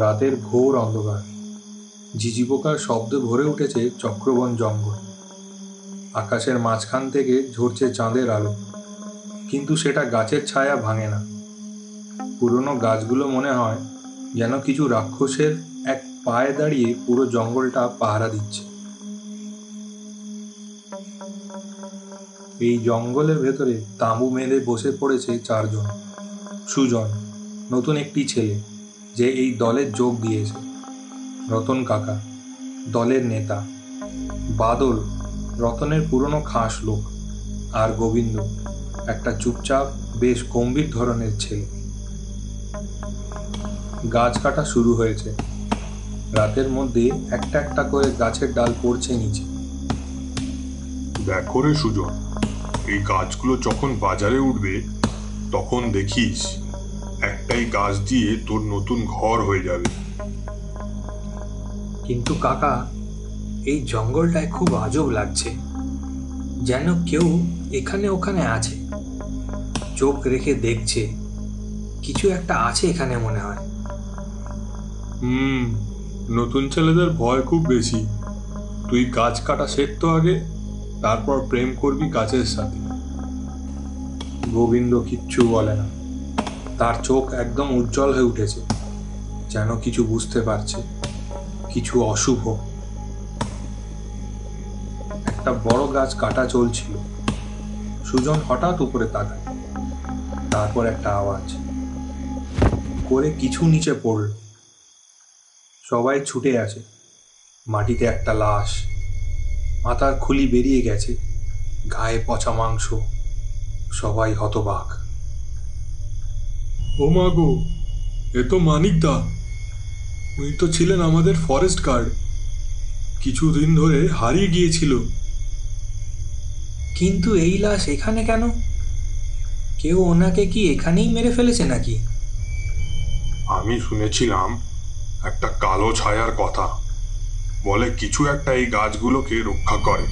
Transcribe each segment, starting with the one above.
রাতের ঘোর অন্ধকার, ঝিঝি পোকার শব্দে ভরে উঠেছে চক্রবন জঙ্গল। আকাশের মাঝখান থেকে ঝরছে চাঁদের আলো, কিন্তু সেটা গাছের ছায়া ভাঙে না। পুরনো গাছগুলো মনে হয় যেন কিছু রাক্ষসের এক পায়ে দাঁড়িয়ে পুরো জঙ্গলটা পাহারা দিচ্ছে। এই জঙ্গলের ভেতরে তাঁবু মেলে বসে পড়েছে চারজন। সুজন, নতুন একটি ছেলে যে এই দলে যোগ দিয়েছে। রতন কাকা, দলের নেতা। বাদল, রতনের পুরনো খাস লোক। আর গোবিন্দ, একটা চুপচাপ বেশ গম্ভীর ধরনের ছেলে। গাছ কাটা শুরু হয়েছে। রাতের মধ্যে একটা একটা করে গাছের ডাল পড়ছে নিচে। দেখো রে সুজন, এই গাছগুলো যখন বাজারে উঠবে তখন দেখিস একটাই গাছ দিয়ে তোর নতুন ঘর হয়ে যাবে। কিন্তু কাকা, এই জঙ্গলটায় খুব আজব লাগছে, যেন কেউ এখানে ওখানে আছে, চোখ রেখে দেখছে। কিছু একটা আছে এখানে মনে হয়। নতুন ছেলেদের ভয় খুব বেশি। তুই গাছ কাটা শেখ তো আগে, তারপর প্রেম করবি গাছের সাথে। গোবিন্দ কিচ্ছু বলে না। তার চোখ একদম উজ্জ্বল হয়ে উঠেছে, যেন কিছু বুঝতে পারছে, কিছু অশুভ। একটা বড় গাছ কাটা চলছিল। সুজন হঠাৎ উপরে তাকায়। তারপর একটা আওয়াজ করে কিছু নিচে পড়ল। সবাই ছুটে আসে। মাটিতে একটা লাশ, মাথার খুলি বেরিয়ে গেছে, গায়ে পচা মাংস। সবাই হতবাক। ও মা গো, এ তো মানিকদা। উনি তো ছিলেন আমাদের ফরেস্ট গার্ড, কিছুদিন ধরে হারিয়ে গিয়েছিল। কিন্তু এই লাশ এখানে কেন? কেউ ওনাকে কি এখানেই মেরে ফেলেছে নাকি? আমি শুনেছিলাম একটা কালো ছায়ার কথা, বলে কিছু একটা এই গাছগুলোকে রক্ষা করে।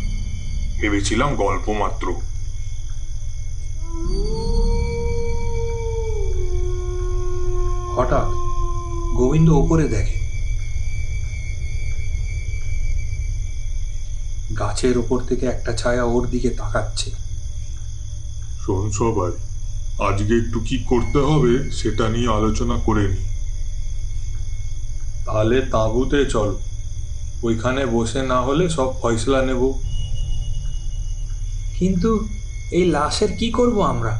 ভেবেছিলাম গল্প মাত্র। হঠাৎ গোবিন্দ ওপরে দেখে, গাছের ওপর থেকে একটা ছায়া ওর দিকে তাকাচ্ছে। শোন সবাই, আজকে একটু কি করতে হবে সেটা নিয়ে আলোচনা করে নি। তাহলে তাঁবুতে চল, ওইখানে বসে না হলে সব ফয়সলা নেব। কিন্তু এই লাশের কি করব আমরা?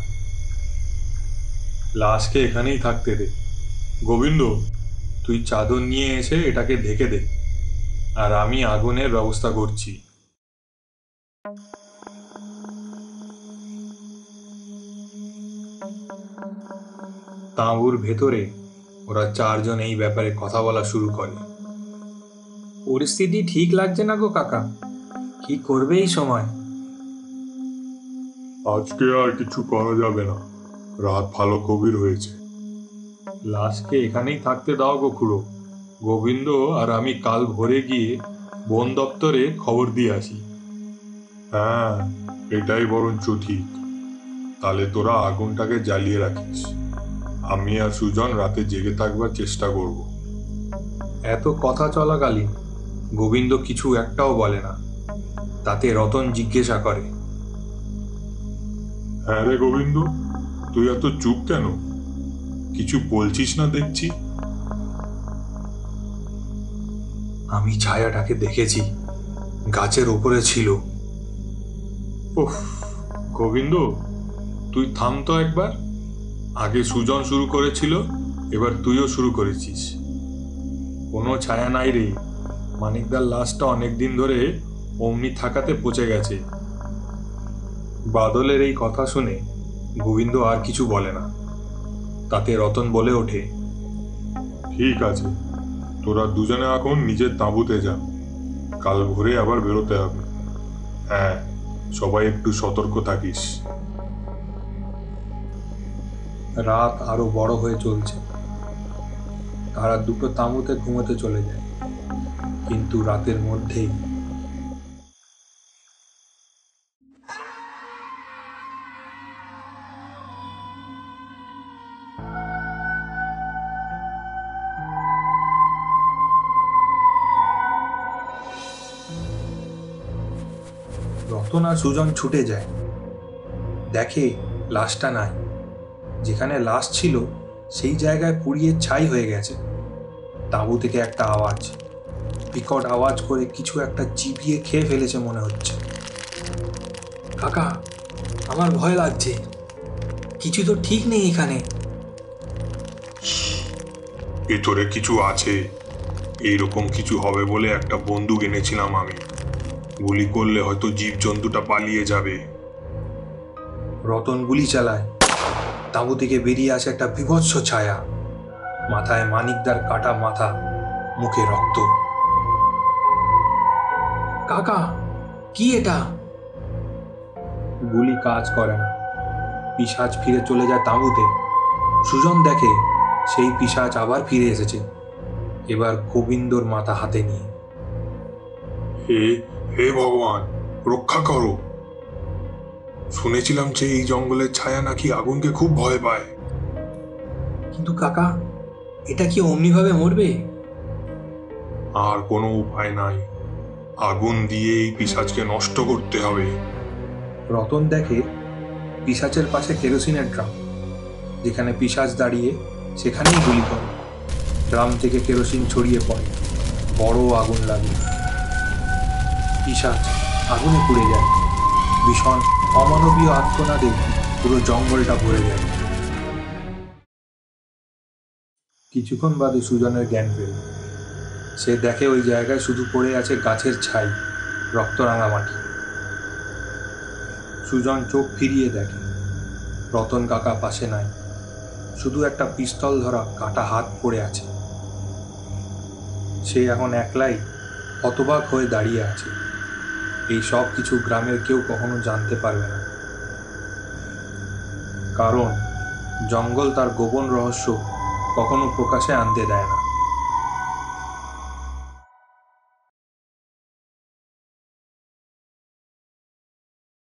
লাশকে এখানেই থাকতে দে। গোবিন্দ, তুই চাদর নিয়ে এসে এটাকে ঢেকে দে, আর আমি আগুনের ব্যবস্থা করছি। তাঁবুর ভেতরে ওরা চারজন এই ব্যাপারে কথা বলা শুরু করে। পরিস্থিতি ঠিক লাগছে না গো কাকা, কি করবে এই সময়? আজকে আর কিছু করা যাবে না, রাত ভালো গভীর হয়েছে। লাশকে এখানেই থাকতে দাও গো খুড়ো। গোবিন্দ আর আমি কাল ভোরে গিয়ে বন দপ্তরে খবর দিয়ে আসি। হ্যাঁ, এটাই বরঞ্চ ঠিক। তাহলে তোরা আগুনটাকে জ্বালিয়ে রাখিস, আমি আর সুজন রাতে জেগে থাকবার চেষ্টা করব। এত কথা চলাকালীন গোবিন্দ কিছু একটাও বলে না। তাতে রতন জিজ্ঞাসা করে, হ্যাঁ রে গোবিন্দ, তুই এত চুপ কেন? কিছু বলছিস না দেখছি। আমি ছায়াটাকে দেখেছি, গাছের ওপরে ছিল। উফ, গোবিন্দ, তুই থাম তো একবার। আগে সুজন শুরু করেছিল, এবার তুইও শুরু করেছিস। কোনো ছায়া নাই রে, মানিকদার লাশটা অনেকদিন ধরে অমনি থাকাতে পচে গেছে। বাদলের এই কথা শুনে গোবিন্দ আর কিছু বলে না। তাতে রতন বলে ওঠে, ঠিক আছে, তোরা দুজনে এখন নিজের তাঁবুতে যা, কাল ভোরে আবার বেরোতে হবে। হ্যাঁ, সবাই একটু সতর্ক থাকিস। রাত আরো বড় হয়ে চলছে। তারা দুটো তাঁবুতে ঘুমোতে চলে যায়, কিন্তু রাতের মধ্যেই রতন আর সুজন ছুটে যায়, দেখে লাশটা নাই। যেখানে লাশ ছিল সেই জায়গায় পুড়িয়ে ছাই হয়ে গেছে। তাঁবু থেকে একটা আওয়াজ, বিকট আওয়াজ করে কিছু একটা চিবিয়ে খেয়ে ফেলেছে মনে হচ্ছে। কাকা, আমার ভয় লাগছে, কিছু তো ঠিক নেই এখানে। ভেতরে কিছু আছে, এইরকম কিছু হবে বলে একটা বন্দুক এনেছিলাম আমি। গুলি করলে হয়তো জীবজন্তুটা পালিয়ে যাবে। রতন গুলি চালায়। তাঁবু থেকে বেরিয়ে আসে একটা বীভৎস ছায়া, মাথায় মানিকদার কাটা মাথা, মুখে রক্ত। কাকা, কি এটা? গুলি কাজ করে না। পিশাচ ফিরে চলে যায় তাঁবুতে। সুজন দেখে সেই পিশাচ আবার ফিরে এসেছে, এবার গোবিন্দর মাথা হাতে নিয়ে। হে হে ভগবান, রক্ষা করো। শুনেছিলাম যে এই জঙ্গলের ছায়া নাকি আগুনকে খুব ভয় পায়। কিন্তু কাকা, এটা কি অমনিভাবে মরবে? আর কোনো উপায় নাই, আগুন দিয়ে এই পিশাচকে নষ্ট করতে হবে। রতন দেখে পিশাচের পাশে কেরোসিনের ড্রাম। যেখানে পিশাচ দাঁড়িয়ে সেখানেই গুলি করে। ড্রাম থেকে কেরোসিন ছড়িয়ে পড়ে, বড় আগুন লাগে। পিশাচ আগুনে পুড়ে যায়। ভীষণ অমানবীয় আত্মনাদে পুরো জঙ্গলটা ভরে যায়। কিছুক্ষণ বাদে সুজনের জ্ঞান ফেরে। সে দেখে ওই জায়গায় শুধু পড়ে আছে গাছের ছাই, রক্তরাঙা মাটি। সুজন চোখ ফিরিয়ে দেখে রতন কাকা পাশে নাই, শুধু একটা পিস্তল ধরা কাটা হাত পড়ে আছে। সে এখন একলাই হতবাক হয়ে দাঁড়িয়ে আছে। এই সব কিছু গ্রামের কেউ কখনো জানতে পারবে না, কারণ জঙ্গল তার গোপন রহস্য কখনো প্রকাশে আনতে দেয় না।